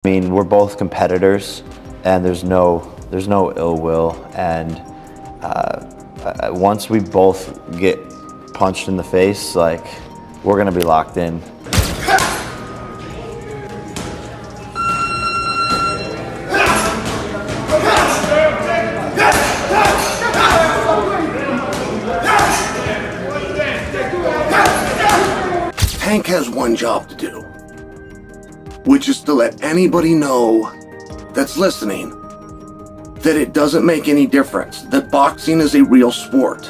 I mean, we're both competitors, and there's no ill will. And once we both get punched in the face, like, we're gonna be locked in. Hank has one job to do, which is to let anybody know that's listening that it doesn't make any difference, that boxing is a real sport.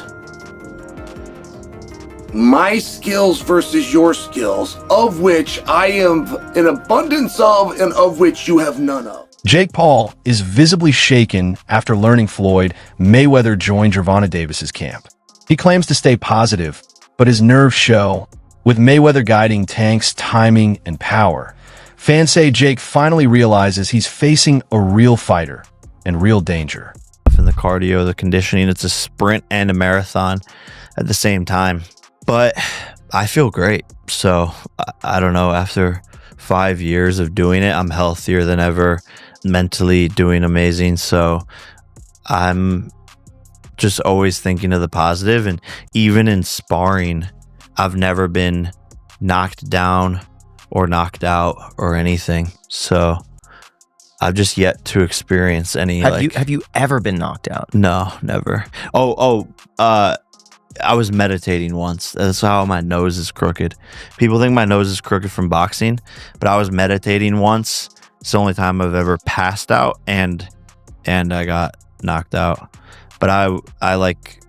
My skills versus your skills, of which I have an abundance of and of which you have none of. Jake Paul is visibly shaken after learning Floyd Mayweather joined Gervonta Davis's camp. He claims to stay positive, but his nerves show, with Mayweather guiding Tank's timing and power. Fans say Jake finally realizes he's facing a real fighter and real danger. In the cardio, the conditioning, it's a sprint and a marathon at the same time. But I feel great. So I don't know, after 5 years of doing it, I'm healthier than ever, mentally doing amazing. So I'm just always thinking of the positive. And even in sparring, I've never been knocked down or knocked out or anything. So I've just yet to experience any. Have you ever been knocked out? No, never. I was meditating once. That's how my nose is crooked. People think my nose is crooked from boxing, but I was meditating once. It's the only time I've ever passed out and I got knocked out. But I like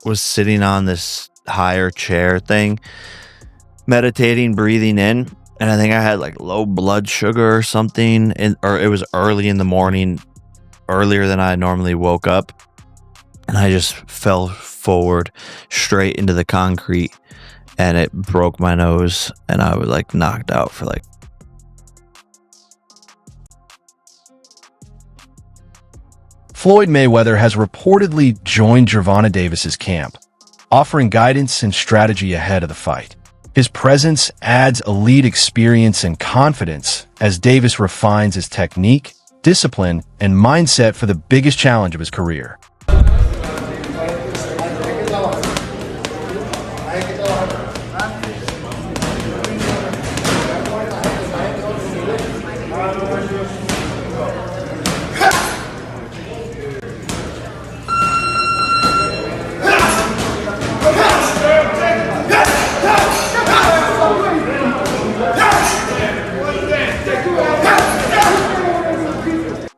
was sitting on this higher chair thing, meditating, breathing in, and I think I had like low blood sugar or something, or it was early in the morning, earlier than I normally woke up, and I just fell forward straight into the concrete, and it broke my nose, and I was like knocked out for like. Floyd Mayweather has reportedly joined Gervonta Davis's camp, offering guidance and strategy ahead of the fight. His presence adds elite experience and confidence as Davis refines his technique, discipline, and mindset for the biggest challenge of his career.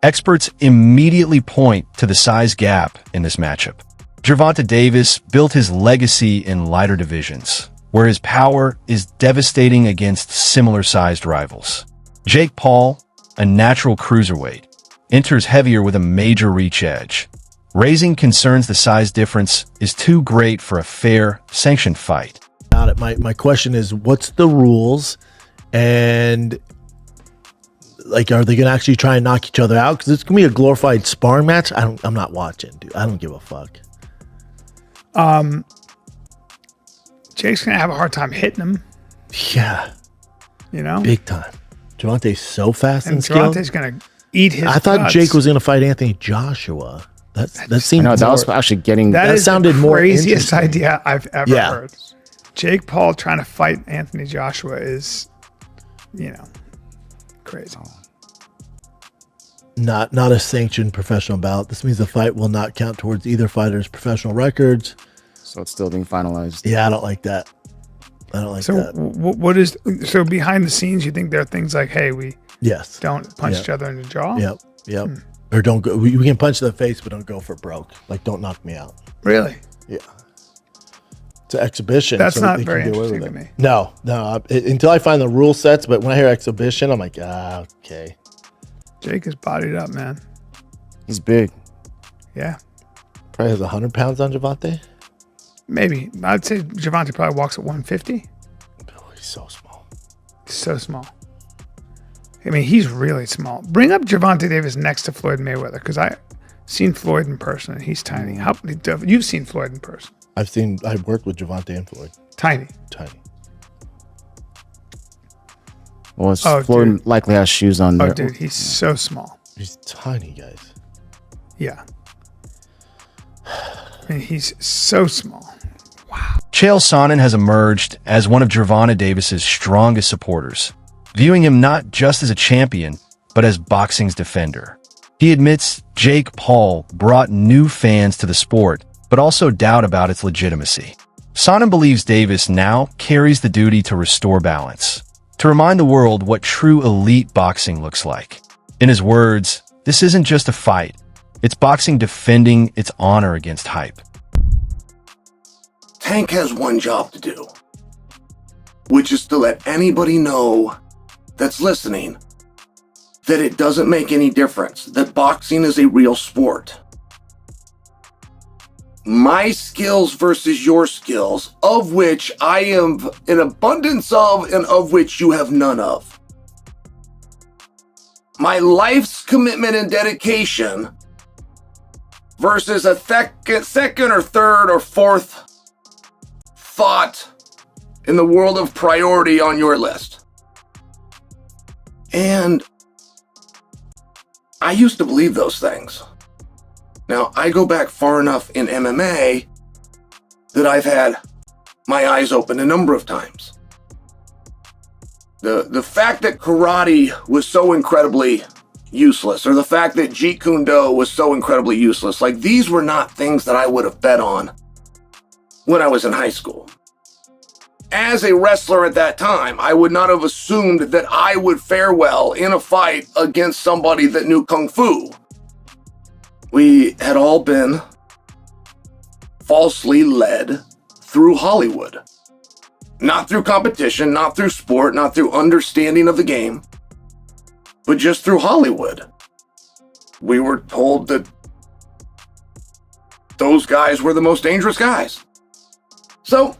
Experts immediately point to the size gap in this matchup. Gervonta Davis built his legacy in lighter divisions, where his power is devastating against similar-sized rivals. Jake Paul, a natural cruiserweight, enters heavier with a major reach edge, raising concerns the size difference is too great for a fair, sanctioned fight. My question is, what's the rules, and like, are they going to actually try and knock each other out? Because it's going to be a glorified sparring match. I'm not watching, dude. I don't give a fuck. Jake's going to have a hard time hitting him. Yeah. You know? Big time. Gervonta's so fast and skilled. Gervonta's going to eat his I thought guts. Jake was going to fight Anthony Joshua. That seemed no, that was actually getting. That sounded the more craziest interesting. idea I've ever heard. Jake Paul trying to fight Anthony Joshua is, crazy. Not a sanctioned professional bout. This means the fight will not count towards either fighter's professional records. So it's still being finalized. Yeah, I don't like that. So what is so behind the scenes? You think there are things like, hey, we don't punch each other in the jaw. Yep. Or don't go. We can punch in the face, but don't go for broke. Like, don't knock me out. Really? Yeah. It's an exhibition. That's so not they very can get away interesting with to me. No. Until I find the rule sets, but when I hear exhibition, I'm like, okay. Jake is bodied up, man. He's big. Yeah. Probably has 100 pounds on Gervonta. Maybe. I'd say Gervonta probably walks at 150. Oh, he's so small. So small. I mean, he's really small. Bring up Gervonta Davis next to Floyd Mayweather, because I've seen Floyd in person, and he's tiny. You've seen Floyd in person. I've worked with Gervonta and Floyd. Tiny. Well, Oh, Floyd dude. likely has shoes on Oh, there. dude, he's so small. He's tiny, guys. Yeah. I mean, he's so small. Chael Sonnen has emerged as one of Gervonta Davis's strongest supporters, viewing him not just as a champion, but as boxing's defender. He admits Jake Paul brought new fans to the sport, but also doubt about its legitimacy. Sonnen believes Davis now carries the duty to restore balance, to remind the world what true elite boxing looks like. In his words, this isn't just a fight. It's boxing defending its honor against hype. Tank has one job to do, which is to let anybody know that's listening that it doesn't make any difference, that boxing is a real sport. My skills versus your skills, of which I am an abundance of and of which you have none of. My life's commitment and dedication versus a second or third or fourth thought in the world of priority on your list. And I used to believe those things. Now, I go back far enough in MMA that I've had my eyes open a number of times. The fact that karate was so incredibly useless, or the fact that Jeet Kune Do was so incredibly useless, like these were not things that I would have bet on when I was in high school. As a wrestler at that time, I would not have assumed that I would fare well in a fight against somebody that knew Kung Fu. We had all been falsely led through Hollywood. Not through competition, not through sport, not through understanding of the game, but just through Hollywood. We were told that those guys were the most dangerous guys. So,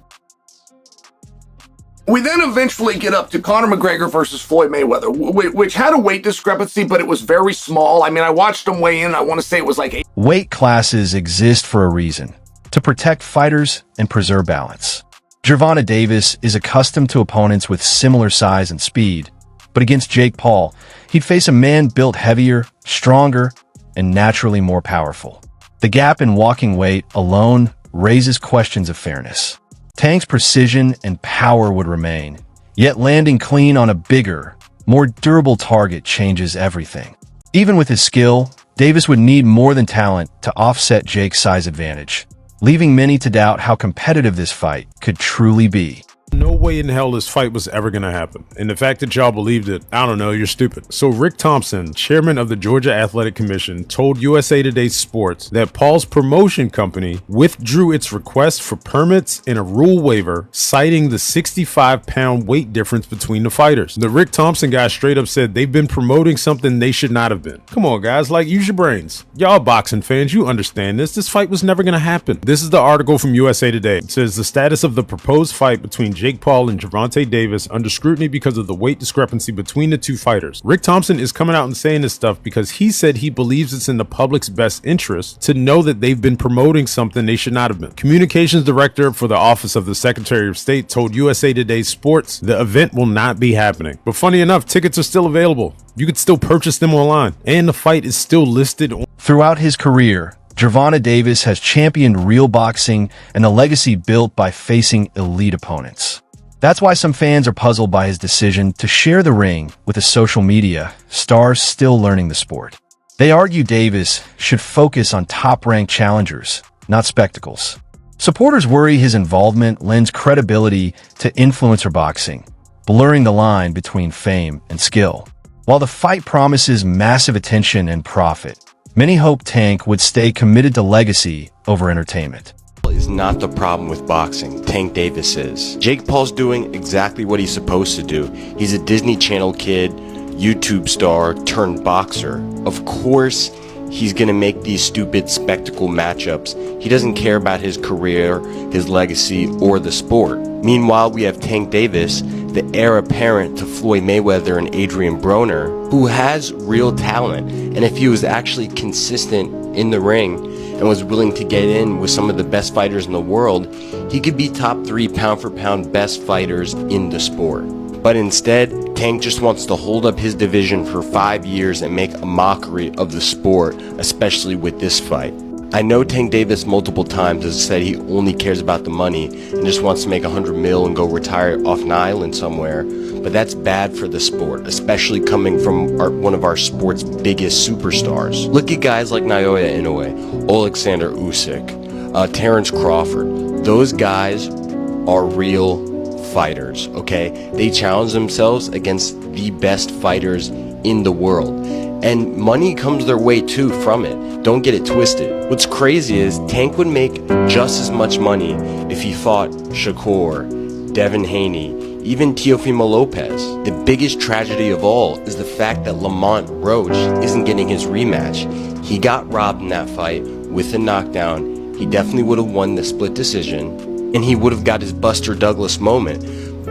we then eventually get up to Conor McGregor versus Floyd Mayweather, which had a weight discrepancy, but it was very small. I mean, I watched him weigh in. I want to say it was like 8. Weight classes exist for a reason, to protect fighters and preserve balance. Gervonta Davis is accustomed to opponents with similar size and speed, but against Jake Paul, he'd face a man built heavier, stronger, and naturally more powerful. The gap in walking weight alone raises questions of fairness. Tank's precision and power would remain, yet landing clean on a bigger, more durable target changes everything. Even with his skill, Davis would need more than talent to offset Jake's size advantage, leaving many to doubt how competitive this fight could truly be. No way in hell this fight was ever going to happen. And the fact that y'all believed it, I don't know, you're stupid. So Rick Thompson, chairman of the Georgia Athletic Commission, told USA Today Sports that Paul's promotion company withdrew its request for permits and a rule waiver, citing the 65-pound weight difference between the fighters. The Rick Thompson guy straight up said they've been promoting something they should not have been. Come on, guys, like, use your brains. Y'all boxing fans, you understand this. This fight was never going to happen. This is the article from USA Today. It says the status of the proposed fight between Jake Paul and Gervonta Davis under scrutiny because of the weight discrepancy between the two fighters. Rick Thompson is coming out and saying this stuff because he said he believes it's in the public's best interest to know that they've been promoting something they should not have been. Communications director for the Office of the Secretary of State told USA Today Sports the event will not be happening. But funny enough, tickets are still available. You could still purchase them online, and the fight is still listed on. Throughout his career, Gervonta Davis has championed real boxing and a legacy built by facing elite opponents. That's why some fans are puzzled by his decision to share the ring with a social media stars still learning the sport. They argue Davis should focus on top-ranked challengers, not spectacles. Supporters worry his involvement lends credibility to influencer boxing, blurring the line between fame and skill. While the fight promises massive attention and profit, many hope Tank would stay committed to legacy over entertainment. Is not the problem with boxing. Tank Davis is. Jake Paul's doing exactly what he's supposed to do. He's a Disney Channel kid, YouTube star turned boxer. Of course, he's gonna make these stupid spectacle matchups. He doesn't care about his career, his legacy, or the sport. Meanwhile, we have Tank Davis, the heir apparent to Floyd Mayweather and Adrian Broner, who has real talent. And if he was actually consistent in the ring and was willing to get in with some of the best fighters in the world, he could be top 3 pound for pound best fighters in the sport. But instead, Tank just wants to hold up his division for 5 years and make a mockery of the sport, especially with this fight. I know Tank Davis multiple times has said he only cares about the money and just wants to make $100 million and go retire off an island somewhere, but that's bad for the sport, especially coming from one of our sport's biggest superstars. Look at guys like Naoya Inoue, Alexander Usyk, Terrence Crawford. Those guys are real fighters, okay? They challenge themselves against the best fighters in the world. And money comes their way too from it. Don't get it twisted. What's crazy is Tank would make just as much money if he fought Shakur, Devin Haney, even Teofimo Lopez. The biggest tragedy of all is the fact that Lamont Roach isn't getting his rematch. He got robbed in that fight with a knockdown. He definitely would have won the split decision, and he would have got his Buster Douglas moment,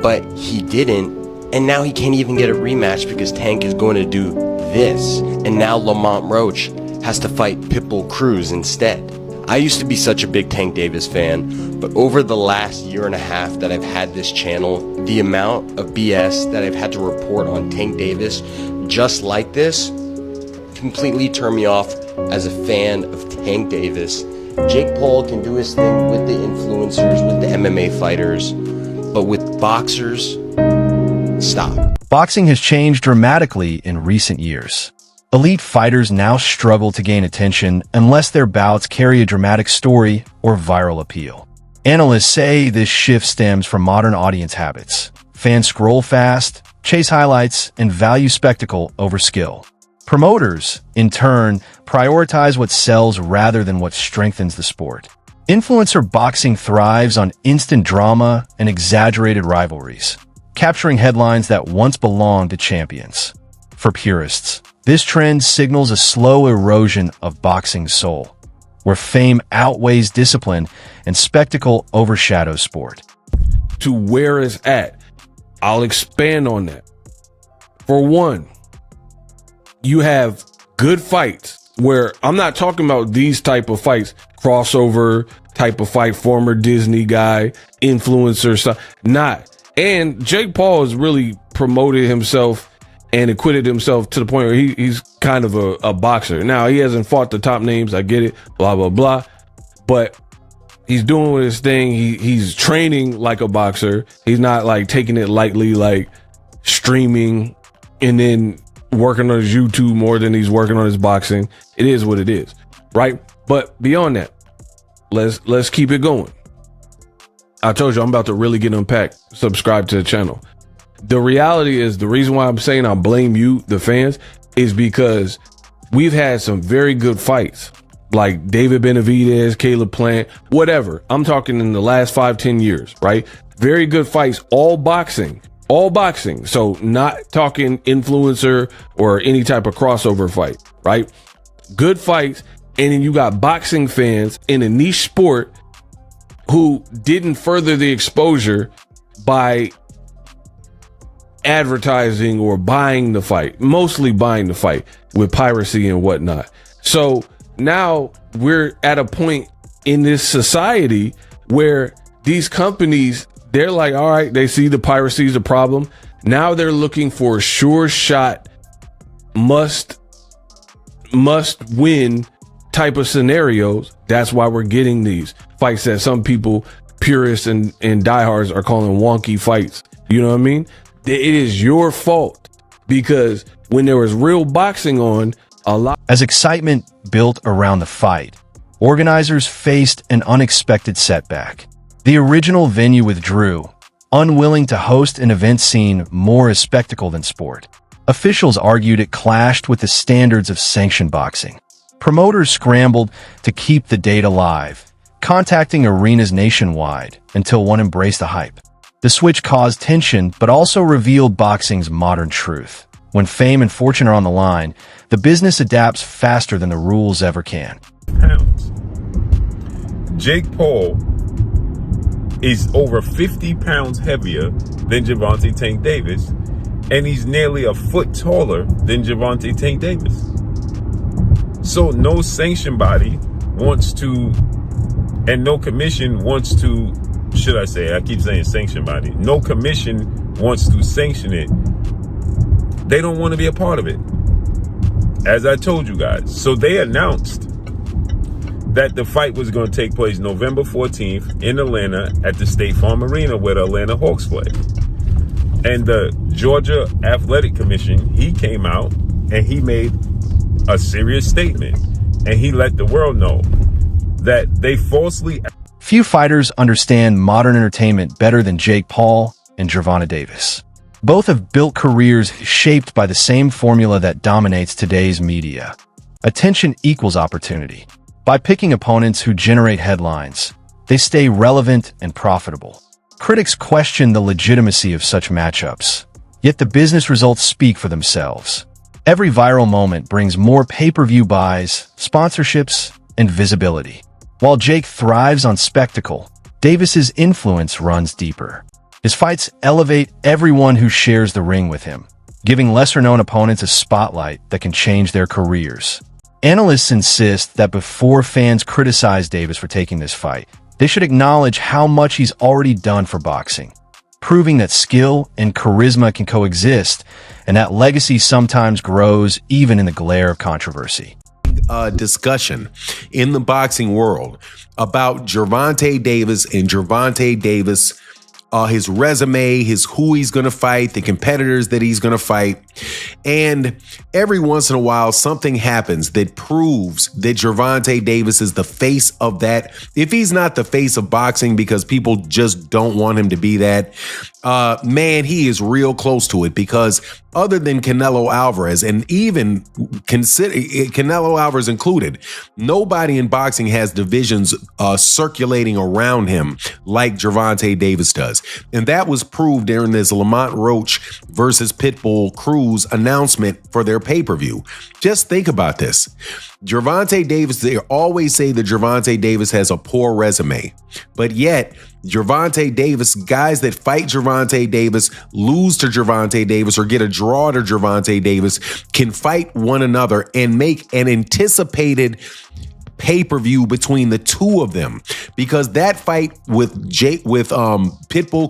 but he didn't. And now he can't even get a rematch because Tank is going to do this. And now Lamont Roach has to fight Pitbull Cruz instead. I used to be such a big Tank Davis fan, but over the last year and a half that I've had this channel, the amount of BS that I've had to report on Tank Davis just like this completely turned me off as a fan of Tank Davis. Jake Paul can do his thing with the influencers, with the MMA fighters, but with boxers, stop. Boxing has changed dramatically in recent years. Elite fighters now struggle to gain attention unless their bouts carry a dramatic story or viral appeal. Analysts say this shift stems from modern audience habits. Fans scroll fast, chase highlights, and value spectacle over skill. Promoters, in turn, prioritize what sells rather than what strengthens the sport. Influencer boxing thrives on instant drama and exaggerated rivalries, capturing headlines that once belonged to champions. For purists, this trend signals a slow erosion of boxing's soul, where fame outweighs discipline and spectacle overshadows sport. To where it's at, I'll expand on that. For one, you have good fights where I'm not talking about these type of fights, crossover type of fight, former Disney guy, influencer stuff, not. And Jake Paul has really promoted himself and acquitted himself to the point where he's kind of a boxer. Now, he hasn't fought the top names. I get it, blah, blah, blah. But he's doing his thing. He's training like a boxer. He's not like taking it lightly, like streaming and then working on his YouTube more than he's working on his boxing. It is what it is, right? But beyond that, let's keep it going. I told you I'm about to really get unpacked. Subscribe to the channel. The reality is, the reason why I'm saying I blame you, the fans, is because we've had some very good fights, like David Benavidez, Caleb Plant, whatever. I'm talking in the last 5-10 years, right? Very good fights, all boxing. So not talking influencer or any type of crossover fight, right? Good fights. And then you got boxing fans in a niche sport who didn't further the exposure by advertising or buying the fight, mostly buying the fight with piracy and whatnot. So now we're at a point in this society where these companies, they're like, all right, they see the piracy is a problem. Now they're looking for sure shot, must win type of scenarios. That's why we're getting these fights that some people, purists and diehards, are calling wonky fights. You know what I mean? It is your fault, because when there was real boxing on, a lot. As excitement built around the fight, organizers faced an unexpected setback. The original venue withdrew, unwilling to host an event seen more as spectacle than sport. Officials argued it clashed with the standards of sanctioned boxing. Promoters scrambled to keep the date alive, contacting arenas nationwide until one embraced the hype. The switch caused tension, but also revealed boxing's modern truth. When fame and fortune are on the line, the business adapts faster than the rules ever can. Pounds. Jake Paul is over 50 pounds heavier than Gervonta Tank Davis, and he's nearly a foot taller than Gervonta Tank Davis. So no sanction body wants to, and no commission wants to, should I say, I keep saying sanction body. No commission wants to sanction it They don't want to be a part of it. As I told you guys. So they announced that the fight was going to take place November 14th in Atlanta at the State Farm Arena where the Atlanta Hawks play. And the Georgia Athletic Commission, he came out and he made a serious statement. And he let the world know that they falsely... Few fighters understand modern entertainment better than Jake Paul and Gervonta Davis. Both have built careers shaped by the same formula that dominates today's media. Attention equals opportunity. By picking opponents who generate headlines, they stay relevant and profitable. Critics question the legitimacy of such matchups, yet the business results speak for themselves. Every viral moment brings more pay-per-view buys, sponsorships, and visibility. While Jake thrives on spectacle, Davis's influence runs deeper. His fights elevate everyone who shares the ring with him, giving lesser-known opponents a spotlight that can change their careers. Analysts insist that before fans criticize Davis for taking this fight, they should acknowledge how much he's already done for boxing, proving that skill and charisma can coexist and that legacy sometimes grows even in the glare of controversy. Discussion in the boxing world about Gervonta Davis and Gervonta Davis, his resume, who he's going to fight, the competitors that he's going to fight. And every once in a while, something happens that proves that Gervonta Davis is the face of that. If he's not the face of boxing because people just don't want him to be that, man, he is real close to it, because other than Canelo Alvarez, and even consider Canelo Alvarez included, nobody in boxing has divisions circulating around him like Gervonta Davis does. And that was proved during this Lamont Roach versus Pitbull Cruz announcement for their pay-per-view. Just think about this. Gervonta Davis, they always say that Gervonta Davis has a poor resume, but yet Gervonta Davis, guys that fight Gervonta Davis, lose to Gervonta Davis, or get a draw to Gervonta Davis, can fight one another and make an anticipated pay-per-view between the two of them. Because that fight with Pitbull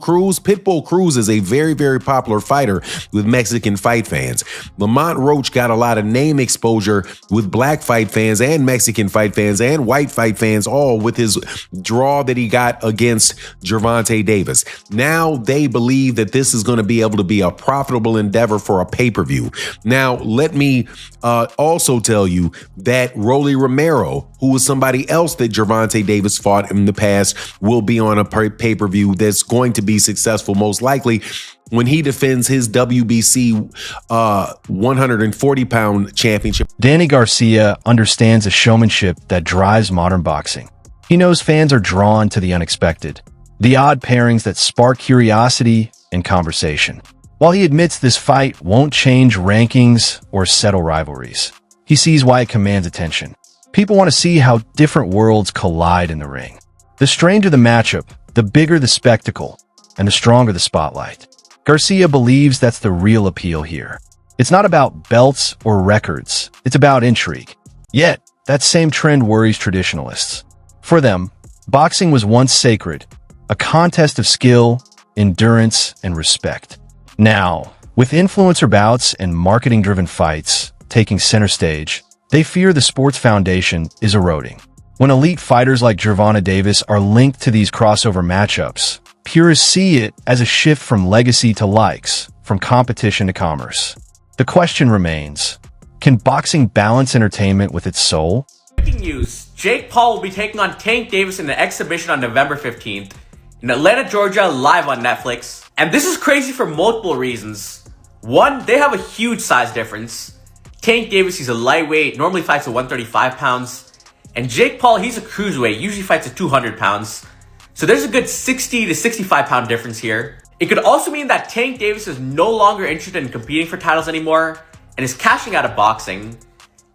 Cruz is a very, very popular fighter with Mexican fight fans. Lamont Roach got a lot of name exposure with black fight fans and Mexican fight fans and white fight fans, all with his draw that he got against Gervonta Davis. Now they believe that this is going to be able to be a profitable endeavor for a pay-per-view. Now, let me also tell you that Rolly Romero, who was somebody else that Gervonta Davis fought in the past, will be on a pay-per-view that's going to be successful, most likely, when he defends his WBC 140-pound championship. Danny Garcia understands the showmanship that drives modern boxing. He knows fans are drawn to the unexpected, the odd pairings that spark curiosity and conversation. While he admits this fight won't change rankings or settle rivalries, he sees why it commands attention. People want to see how different worlds collide in the ring. The stranger the matchup, the bigger the spectacle, and the stronger the spotlight. Garcia believes that's the real appeal here. It's not about belts or records, it's about intrigue. Yet, that same trend worries traditionalists. For them, boxing was once sacred, a contest of skill, endurance, and respect. Now, with influencer bouts and marketing-driven fights taking center stage, they fear the sport's foundation is eroding. When elite fighters like Gervonta Davis are linked to these crossover matchups, purists see it as a shift from legacy to likes, from competition to commerce. The question remains, can boxing balance entertainment with its soul? Breaking news, Jake Paul will be taking on Tank Davis in the exhibition on November 15th in Atlanta, Georgia, live on Netflix. And this is crazy for multiple reasons. One, they have a huge size difference. Tank Davis, he's a lightweight, normally fights at 135 pounds. And Jake Paul, he's a cruiserweight, usually fights at 200 pounds. So there's a good 60 to 65 pound difference here. It could also mean that Tank Davis is no longer interested in competing for titles anymore and is cashing out of boxing.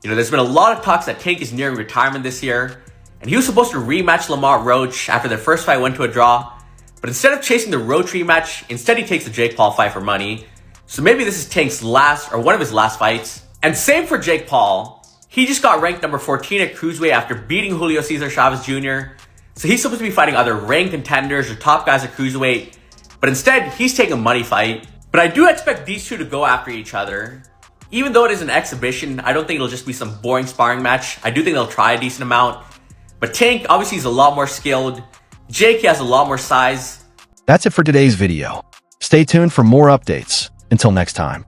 You know, there's been a lot of talks that Tank is nearing retirement this year, and he was supposed to rematch Lamont Roach after their first fight went to a draw. But instead of chasing the Roach rematch, instead he takes the Jake Paul fight for money. So maybe this is Tank's last, or one of his last fights. And same for Jake Paul. He just got ranked number 14 at cruiserweight after beating Julio Cesar Chavez Jr. So he's supposed to be fighting other ranked contenders or top guys at cruiserweight. But instead, he's taking a money fight. But I do expect these two to go after each other. Even though it is an exhibition, I don't think it'll just be some boring sparring match. I do think they'll try a decent amount. But Tank, obviously, is a lot more skilled. Jake has a lot more size. That's it for today's video. Stay tuned for more updates. Until next time.